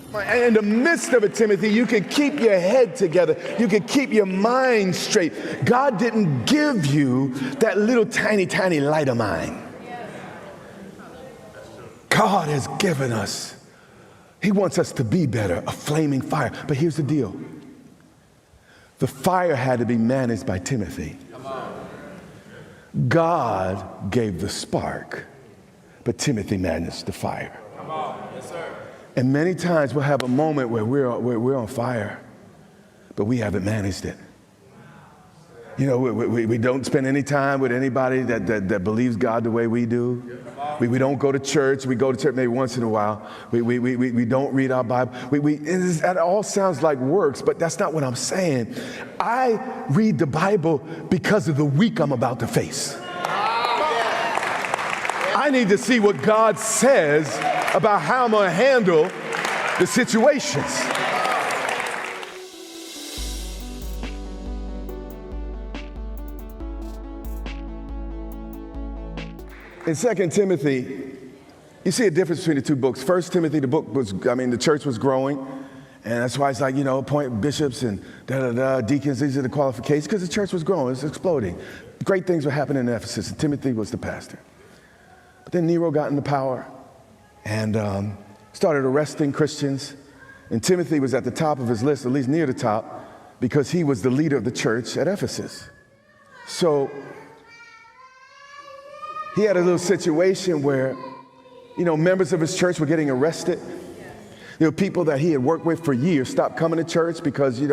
In the midst of it, Timothy, you can keep your head together. You can keep your mind straight. God didn't give you that little tiny light of mine. God has given us. He wants us to be better, a flaming fire. But here's the deal. The fire had to be managed by Timothy. God gave the spark, but Timothy managed the fire. Yes, sir. And many times we'll have a moment where we're on fire, but we haven't managed it. You know, we don't spend any time with anybody that believes God the way we do. We don't go to church. We go to church maybe once in a while. We don't read our Bible. That all sounds like works, but that's not what I'm saying. I read the Bible because of the week I'm about to face. I need to see what God says about how I'm going to handle the situations. In 2 Timothy, you see a difference between the two books. 1 Timothy, the church was growing. And that's why it's like, appoint bishops and deacons. These are the qualifications because the church was growing. It was exploding. Great things were happening in Ephesus, and Timothy was the pastor. But then Nero got into power and started arresting Christians. And Timothy was at the top of his list, at least near the top, because he was the leader of the church at Ephesus. So he had a little situation where, members of his church were getting arrested. There were people that he had worked with for years stopped coming to church because, it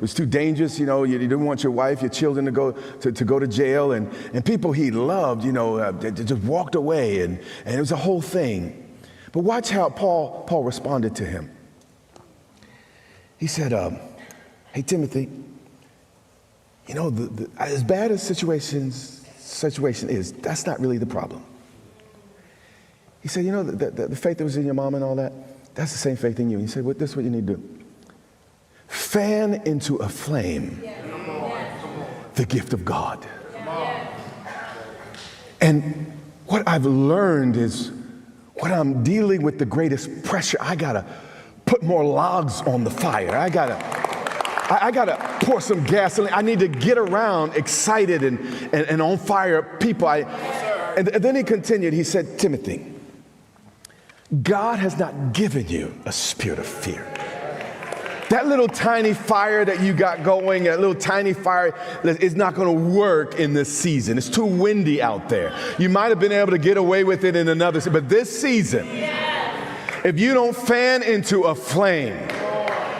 was too dangerous. You didn't want your wife, your children to go to jail. And people he loved, they just walked away. And it was a whole thing. But watch how Paul responded to him. He said, hey, Timothy, as bad as situation is, that's not really the problem. He said, the faith that was in your mom and all that, that's the same faith in you. He said, well, this is what you need to do. Fan into a flame the gift of God. And what I've learned is when I'm dealing with the greatest pressure, I got to put more logs on the fire. I got to pour some gasoline. I need to get around excited and on fire people. And then he continued. He said, Timothy, God has not given you a spirit of fear. That little tiny fire that you got going, that little tiny fire is not going to work in this season. It's too windy out there. You might have been able to get away with it in another season, but this season, if you don't fan into a flame,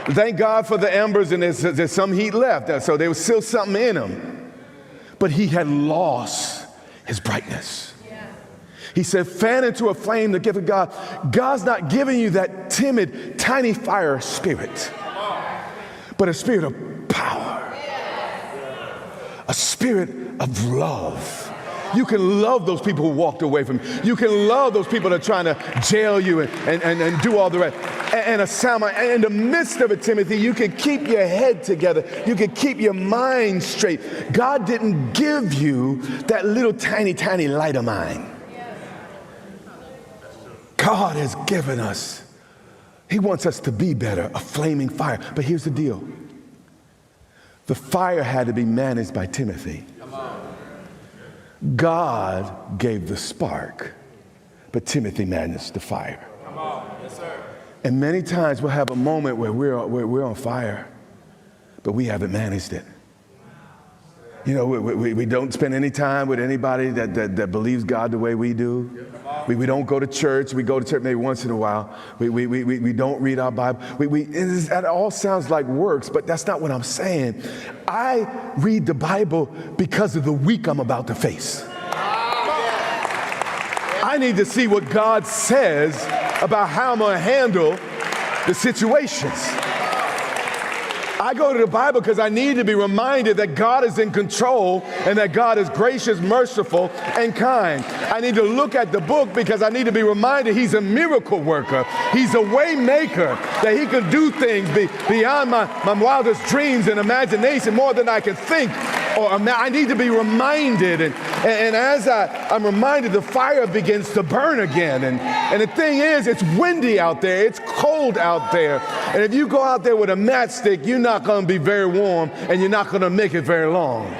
thank God for the embers, and there's some heat left, so there was still something in him, but he had lost his brightness. He said, fan into a flame the gift of God. God's not giving you that timid, tiny fire spirit, but a spirit of power, a spirit of love. You can love those people who walked away from you. You can love those people that are trying to jail you and do all the rest. And a sound mind. And in the midst of it, Timothy, you can keep your head together. You can keep your mind straight. God didn't give you that little tiny light of mine. God has given us. He wants us to be better, a flaming fire. But here's the deal. The fire had to be managed by Timothy. God gave the spark, but Timothy managed the fire. Yes, sir. And many times we'll have a moment where we're on fire, but we haven't managed it. We don't spend any time with anybody that believes God the way we do. We don't go to church. We go to church maybe once in a while. We don't read our Bible. That all sounds like works, but that's not what I'm saying. I read the Bible because of the week I'm about to face. I need to see what God says about how I'm going to handle the situations. I go to the Bible because I need to be reminded that God is in control and that God is gracious, merciful, and kind. I need to look at the book because I need to be reminded He's a miracle worker. He's a way maker, that He can do things beyond my wildest dreams and imagination, more than I can think or imagine. I need to be reminded, and And as I'm reminded, the fire begins to burn again. And the thing is, it's windy out there. It's cold out there. And if you go out there with a matchstick, you're not going to be very warm, and you're not going to make it very long.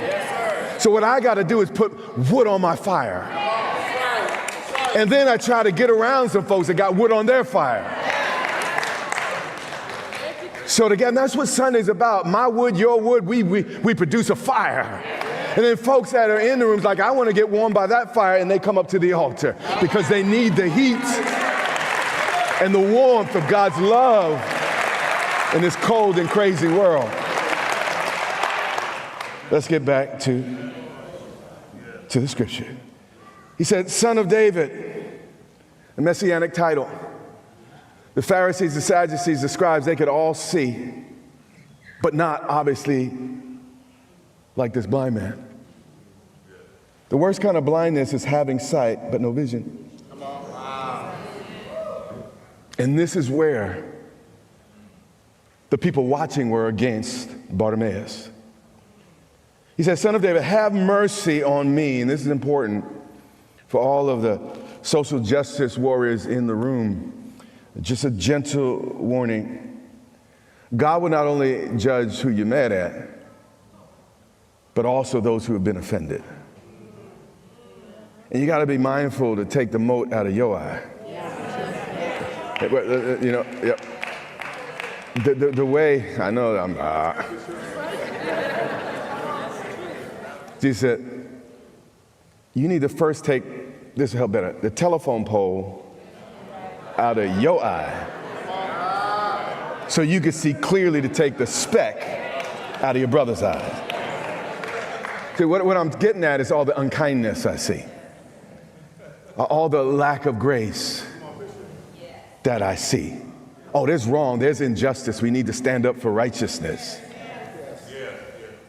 So what I got to do is put wood on my fire. And then I try to get around some folks that got wood on their fire. So again, that's what Sunday's about. My wood, your wood, we produce a fire. And then folks that are in the rooms like, I want to get warmed by that fire, and they come up to the altar because they need the heat and the warmth of God's love in this cold and crazy world. Let's get back to the scripture. He said, Son of David, a messianic title. The Pharisees, the Sadducees, the scribes, they could all see, but not obviously like this blind man. The worst kind of blindness is having sight but no vision. Come on. Wow. And this is where the people watching were against Bartimaeus. He said, Son of David, have mercy on me. And this is important for all of the social justice warriors in the room. Just a gentle warning. God will not only judge who you're mad at, but also those who have been offended. And you got to be mindful to take the mote out of your eye. You know, yep. The way, I know I'm, Jesus said, you need to first take, this will help better, the telephone pole out of your eye so you can see clearly to take the speck out of your brother's eyes. See, what I'm getting at is all the unkindness I see, all the lack of grace that I see. Oh, there's wrong, there's injustice. We need to stand up for righteousness.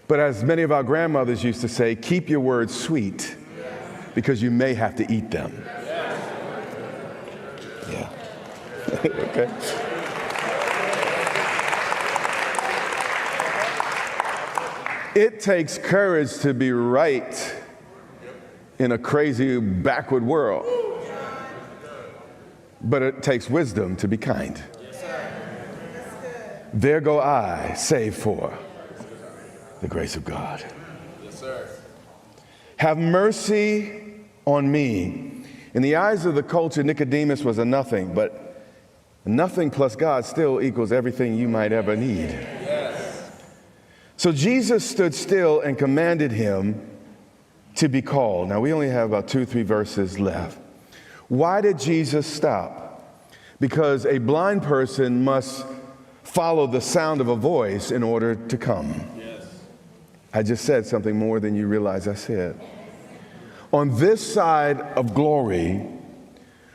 But as many of our grandmothers used to say, keep your words sweet because you may have to eat them. Yeah. Okay. It takes courage to be right in a crazy, backward world. But it takes wisdom to be kind. There go I, save for the grace of God. Yes, sir. Have mercy on me. In the eyes of the culture, Nicodemus was a nothing, but nothing plus God still equals everything you might ever need. Yes. So Jesus stood still and commanded him to be called. Now, we only have about 2-3 verses left. Why did Jesus stop? Because a blind person must follow the sound of a voice in order to come. Yes. I just said something more than you realize I said. On this side of glory,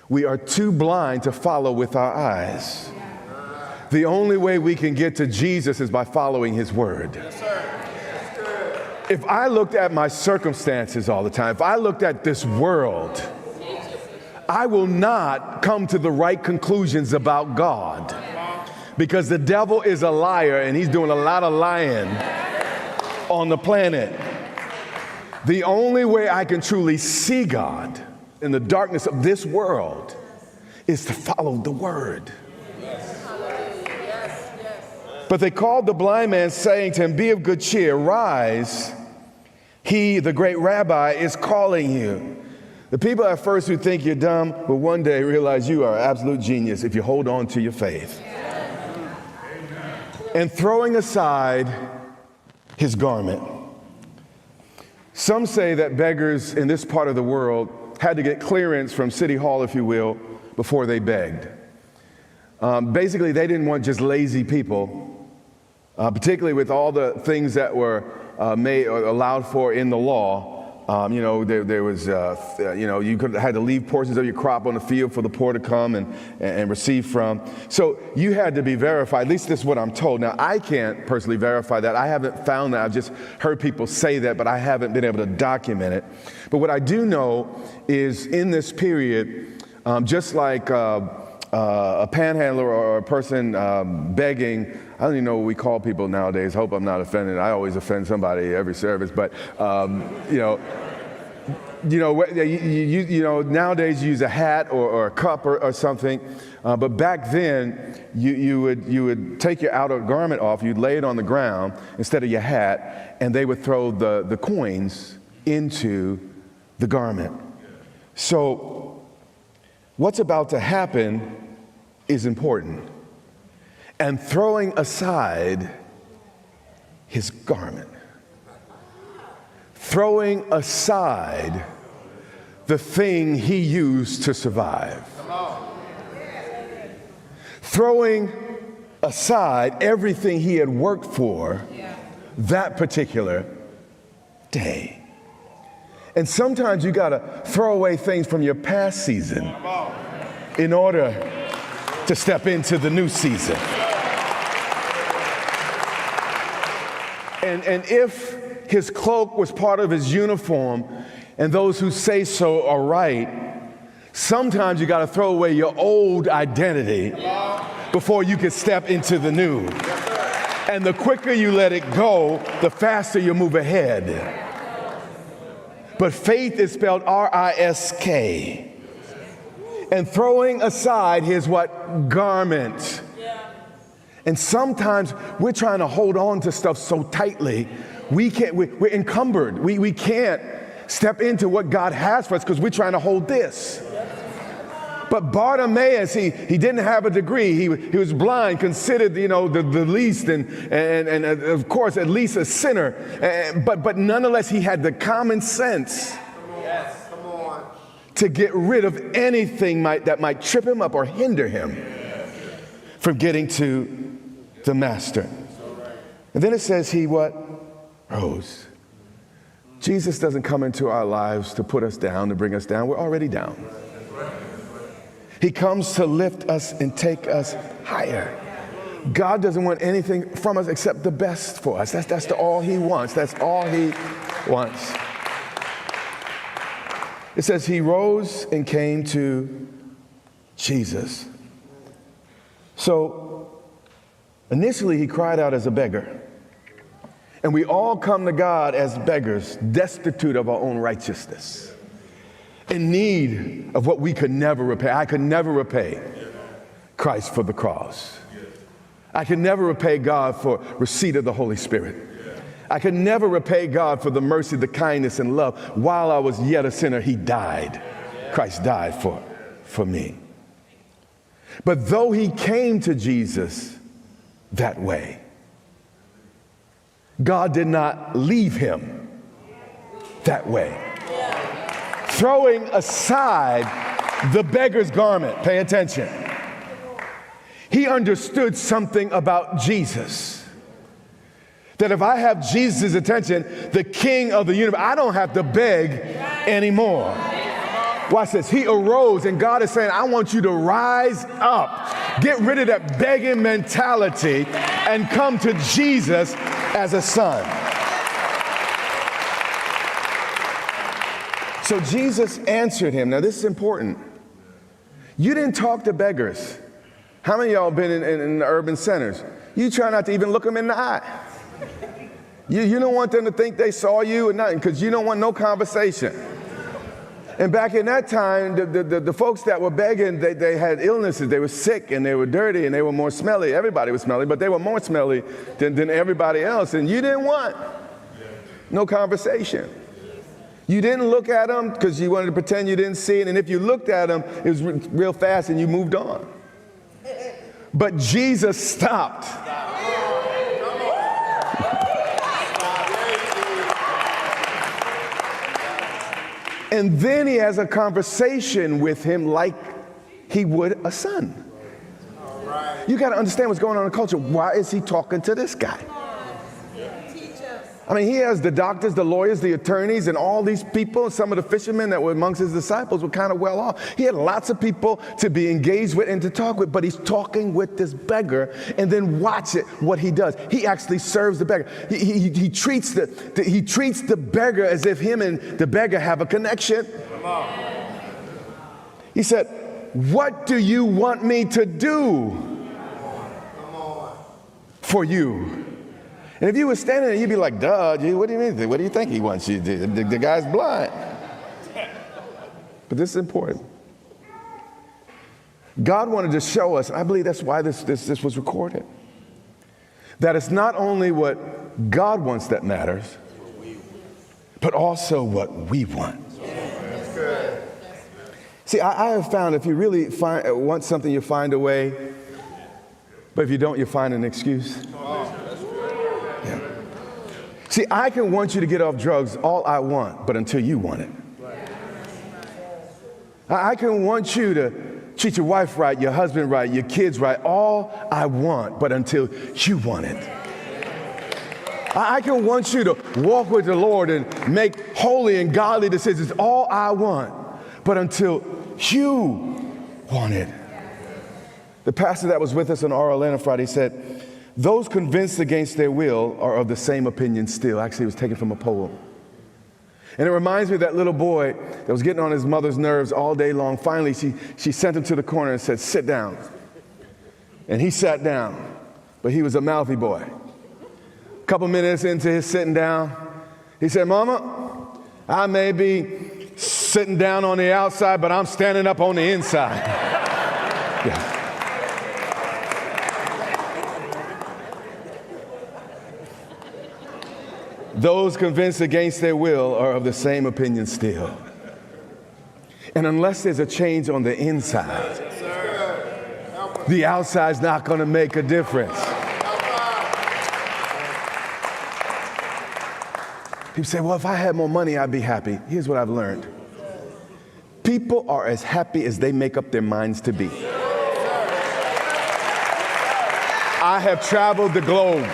we are too blind to follow with our eyes. The only way we can get to Jesus is by following his word. Yes, sir. If I looked at my circumstances all the time, if I looked at this world, I will not come to the right conclusions about God, because the devil is a liar and he's doing a lot of lying on the planet. The only way I can truly see God in the darkness of this world is to follow the word. But they called the blind man, saying to him, be of good cheer, rise, he, the great rabbi, is calling you. The people at first who think you're dumb will one day realize you are an absolute genius if you hold on to your faith. And throwing aside his garment. Some say that beggars in this part of the world had to get clearance from City Hall, if you will, before they begged. Basically, they didn't want just lazy people, particularly with all the things that were made or allowed for in the law. There was, you had to leave portions of your crop on the field for the poor to come and receive from. So you had to be verified. At least this is what I'm told. Now, I can't personally verify that. I haven't found that. I've just heard people say that, but I haven't been able to document it. But what I do know is in this period, just like a panhandler or a person begging, I don't even know what we call people nowadays. Hope I'm not offended. I always offend somebody every service, but nowadays you use a hat or a cup or something, but back then you would take your outer garment off, you'd lay it on the ground instead of your hat, and they would throw the coins into the garment. So what's about to happen is important. And throwing aside his garment, throwing aside the thing he used to survive, throwing aside everything he had worked for that particular day. And sometimes you got to throw away things from your past season in order to step into the new season. And if his cloak was part of his uniform, and those who say so are right, sometimes you got to throw away your old identity before you can step into the new. And the quicker you let it go, the faster you move ahead. But faith is spelled R-I-S-K. And throwing aside his what? Garment. And sometimes we're trying to hold on to stuff so tightly, we're encumbered. We can't step into what God has for us because we're trying to hold this. But Bartimaeus, he didn't have a degree. He was blind, considered, the least, and of course, at least a sinner. But nonetheless, he had the common sense to get rid of anything that might trip him up or hinder him from getting to the master. And then it says he what? Rose. Jesus doesn't come into our lives to put us down, to bring us down. We're already down. He comes to lift us and take us higher. God doesn't want anything from us except the best for us. That's all he wants. That's all he wants. It says he rose and came to Jesus. So initially he cried out as a beggar. And we all come to God as beggars, destitute of our own righteousness, in need of what we could never repay. I could never repay Christ for the cross. I could never repay God for receipt of the Holy Spirit. I could never repay God for the mercy, the kindness, and love. While I was yet a sinner, he died. Christ died for me. But though he came to Jesus that way, God did not leave him that way. Throwing aside the beggar's garment, pay attention. He understood something about Jesus. That if I have Jesus' attention, the King of the universe, I don't have to beg anymore. Watch this. He arose, and God is saying, I want you to rise up. Get rid of that begging mentality and come to Jesus as a son. So Jesus answered him. Now, this is important. You didn't talk to beggars. How many of y'all been in the urban centers? You try not to even look them in the eye. You don't want them to think they saw you or nothing because you don't want no conversation. And back in that time, the folks that were begging, they had illnesses. They were sick and they were dirty and they were more smelly. Everybody was smelly, but they were more smelly than everybody else. And you didn't want no conversation. You didn't look at them because you wanted to pretend you didn't see it. And if you looked at them, it was real fast and you moved on. But Jesus stopped. And then he has a conversation with him like he would a son. You got to understand what's going on in the culture. Why is he talking to this guy? I mean, he has the doctors, the lawyers, the attorneys, and all these people. Some of the fishermen that were amongst his disciples were kind of well off. He had lots of people to be engaged with and to talk with, but he's talking with this beggar. And then watch it, what he does. He actually serves the beggar. He treats the beggar as if him and the beggar have a connection. He said, "What do you want me to do for you?" And if you were standing there, you'd be like, duh, what do you mean? What do you think he wants you to do? The guy's blind. But this is important. God wanted to show us, and I believe that's why this was recorded, that it's not only what God wants that matters, but also what we want. See, I have found if you really want something, you find a way. But if you don't, you find an excuse. Yeah. See, I can want you to get off drugs all I want, but until you want it. I can want you to treat your wife right, your husband right, your kids right, all I want, but until you want it. I can want you to walk with the Lord and make holy and godly decisions, all I want, but until you want it. The pastor that was with us on RLN on Friday said, those convinced against their will are of the same opinion still. Actually, it was taken from a poem. And it reminds me of that little boy that was getting on his mother's nerves all day long. Finally, she sent him to the corner and said, sit down. And he sat down, but he was a mouthy boy. A couple minutes into his sitting down, he said, Mama, I may be sitting down on the outside, but I'm standing up on the inside. Yeah. Those convinced against their will are of the same opinion still. And unless there's a change on the inside, the outside's not going to make a difference. People say, well, if I had more money, I'd be happy. Here's what I've learned. People are as happy as they make up their minds to be. I have traveled the globe.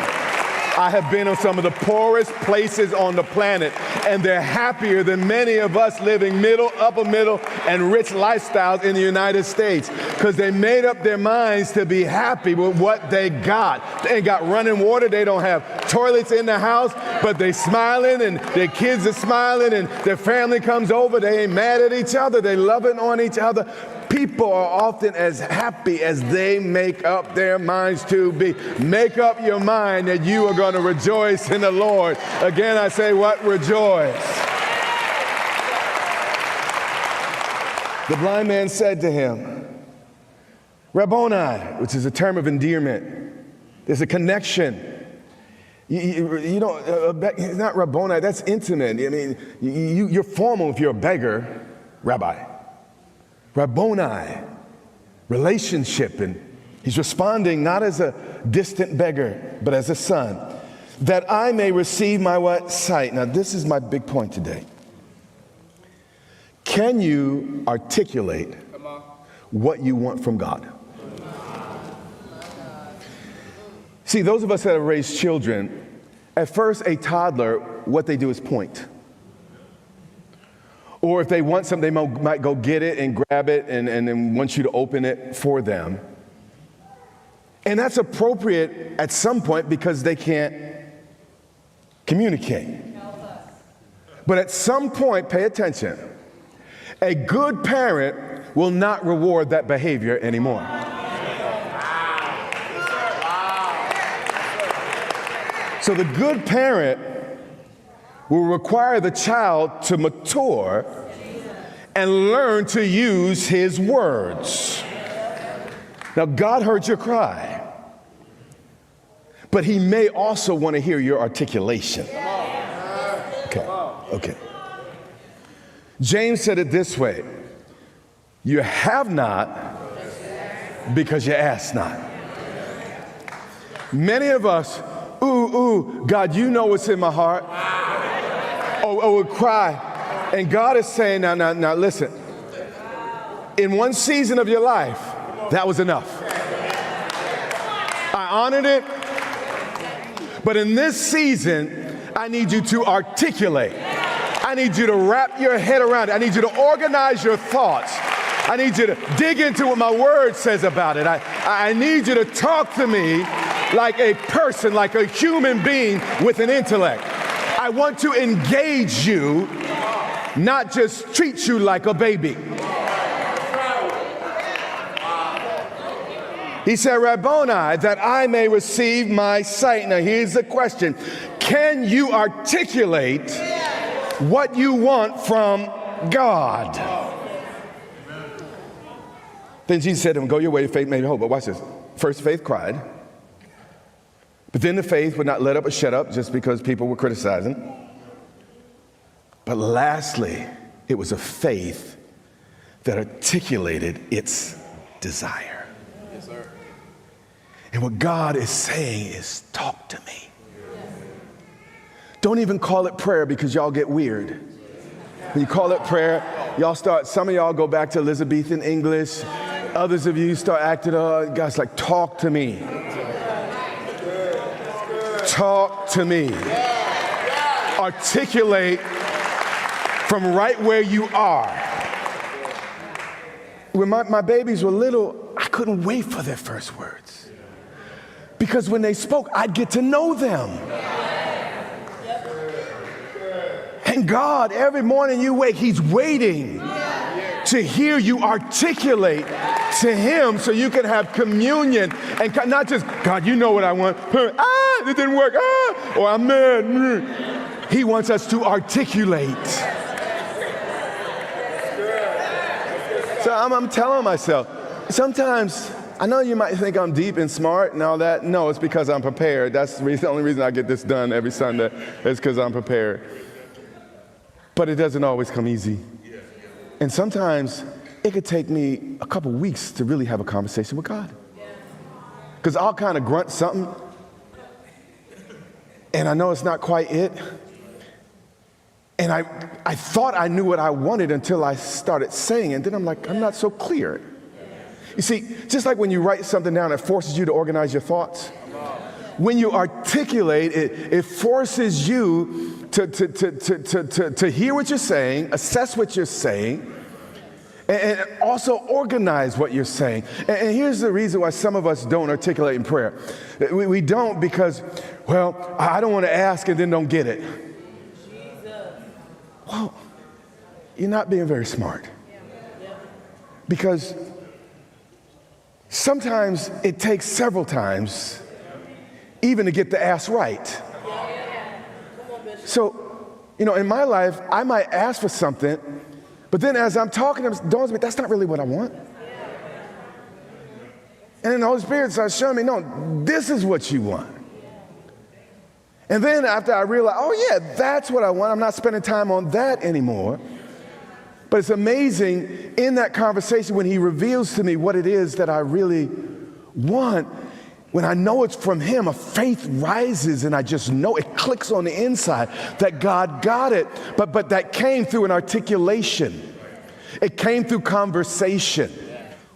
I have been on some of the poorest places on the planet, and they're happier than many of us living middle, upper middle, and rich lifestyles in the United States because they made up their minds to be happy with what they got. They ain't got running water. They don't have toilets in the house, but they smiling, and their kids are smiling, and their family comes over. They ain't mad at each other. They loving on each other. People are often as happy as they make up their minds to be. Make up your mind that you are going to rejoice in the Lord. Again, I say what? Rejoice. The blind man said to him, Rabboni, which is a term of endearment. There's a connection. You don't, it's not Rabboni, that's intimate. I mean, you're formal if you're a beggar, Rabbi. Rabboni, relationship, and he's responding not as a distant beggar, but as a son, that I may receive my what? Sight. Now, this is my big point today. Can you articulate what you want from God? See, those of us that have raised children, at first, a toddler, what they do is point. Or if they want something, they might go get it and grab it and then want you to open it for them. And that's appropriate at some point because they can't communicate. But at some point, pay attention. A good parent will not reward that behavior anymore. So the good parent will require the child to mature and learn to use his words. Now, God heard your cry, but he may also want to hear your articulation. Okay. James said it this way: you have not because you ask not. Many of us, God, you know what's in my heart. Would cry. And God is saying, now listen. In one season of your life, that was enough. I honored it. But in this season, I need you to articulate. I need you to wrap your head around it. I need you to organize your thoughts. I need you to dig into what my word says about it. I need you to talk to me like a person, like a human being with an intellect. I want to engage you, not just treat you like a baby. He said, Rabboni, that I may receive my sight. Now here's the question. Can you articulate what you want from God? Then Jesus said to him, go your way, faith made you whole. But watch this. First, faith cried. But then the faith would not let up or shut up just because people were criticizing. But lastly, it was a faith that articulated its desire. Yes, sir. And what God is saying is, talk to me. Don't even call it prayer because y'all get weird. When you call it prayer, some of y'all go back to Elizabethan English. Others of you start acting, God's like, talk to me. Talk to me. Articulate from right where you are. When my babies were little, I couldn't wait for their first words. Because when they spoke, I'd get to know them. And God, every morning you wake, He's waiting to hear you articulate to Him so you can have communion and not just, God, you know what I want. It didn't work. Or I'm mad. He wants us to articulate. So I'm telling myself, sometimes, I know you might think I'm deep and smart and all that. No, it's because I'm prepared. That's the only reason I get this done every Sunday is because I'm prepared. But it doesn't always come easy. And sometimes it could take me a couple weeks to really have a conversation with God. Because I'll kind of grunt something, and I know it's not quite it. And I thought I knew what I wanted until I started saying it. And then I'm like, I'm not so clear. You see, just like when you write something down, it forces you to organize your thoughts. When you articulate, it forces you to hear what you're saying, assess what you're saying, and also organize what you're saying. And here's the reason why some of us don't articulate in prayer. We don't because, well, I don't want to ask and then don't get it. Well, you're not being very smart. Because sometimes it takes several times even to get the ask right. So, in my life, I might ask for something, but then as I'm talking, it dawns on me, that's not really what I want. And then the Holy Spirit starts showing me, no, this is what you want. And then after I realize, oh yeah, that's what I want, I'm not spending time on that anymore. But it's amazing in that conversation when He reveals to me what it is that I really want. When I know it's from Him, a faith rises and I just know it clicks on the inside that God got it. But that came through an articulation. It came through conversation.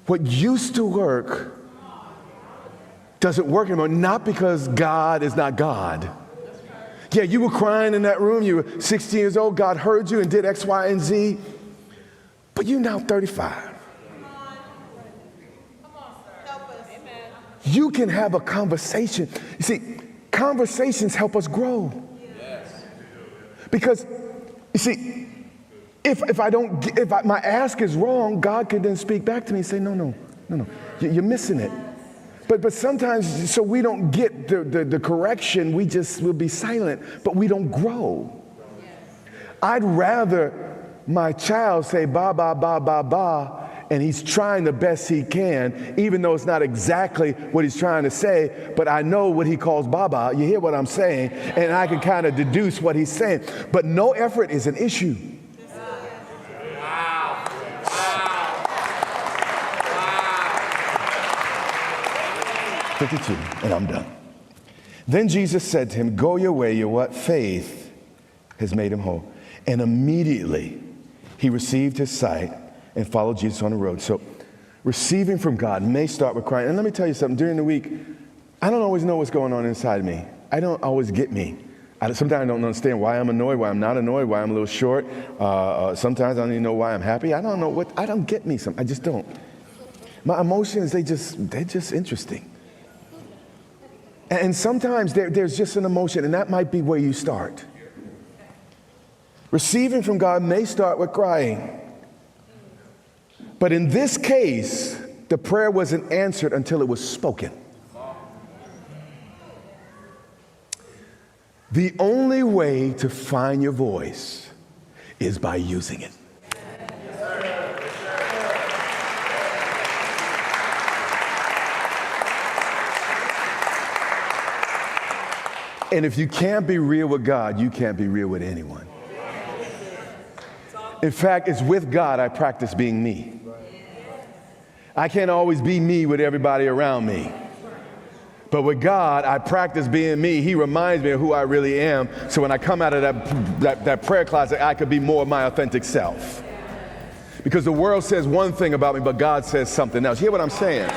What used to work doesn't work anymore, not because God is not God. Yeah, you were crying in that room. You were 16 years old. God heard you and did X, Y, and Z. But you're now 35. You can have a conversation. You see, conversations help us grow. Because, you see, if my ask is wrong, God can then speak back to me and say, no, you're missing it. But sometimes, so we don't get the correction, we'll be silent, but we don't grow. I'd rather my child say ba, ba, ba, ba, ba, and he's trying the best he can, even though it's not exactly what he's trying to say, but I know what he calls Baba. You hear what I'm saying? And I can kind of deduce what he's saying. But no effort is an issue. Wow. 52, and I'm done. Then Jesus said to him, go your way, your what? Faith has made him whole. And immediately he received his sight and followed Jesus on the road. So receiving from God may start with crying. And let me tell you something, during the week, I don't always know what's going on inside me. I don't always get me. Sometimes I don't understand why I'm annoyed, why I'm not annoyed, why I'm a little short. Sometimes I don't even know why I'm happy. I don't get me some. I just don't. My emotions, they're just interesting. And sometimes there's just an emotion, and that might be where you start. Receiving from God may start with crying. But in this case, the prayer wasn't answered until it was spoken. The only way to find your voice is by using it. And if you can't be real with God, you can't be real with anyone. In fact, it's with God I practice being me. I can't always be me with everybody around me. But with God, I practice being me. He reminds me of who I really am. So when I come out of that prayer closet, I could be more of my authentic self. Because the world says one thing about me, but God says something else. You hear what I'm saying?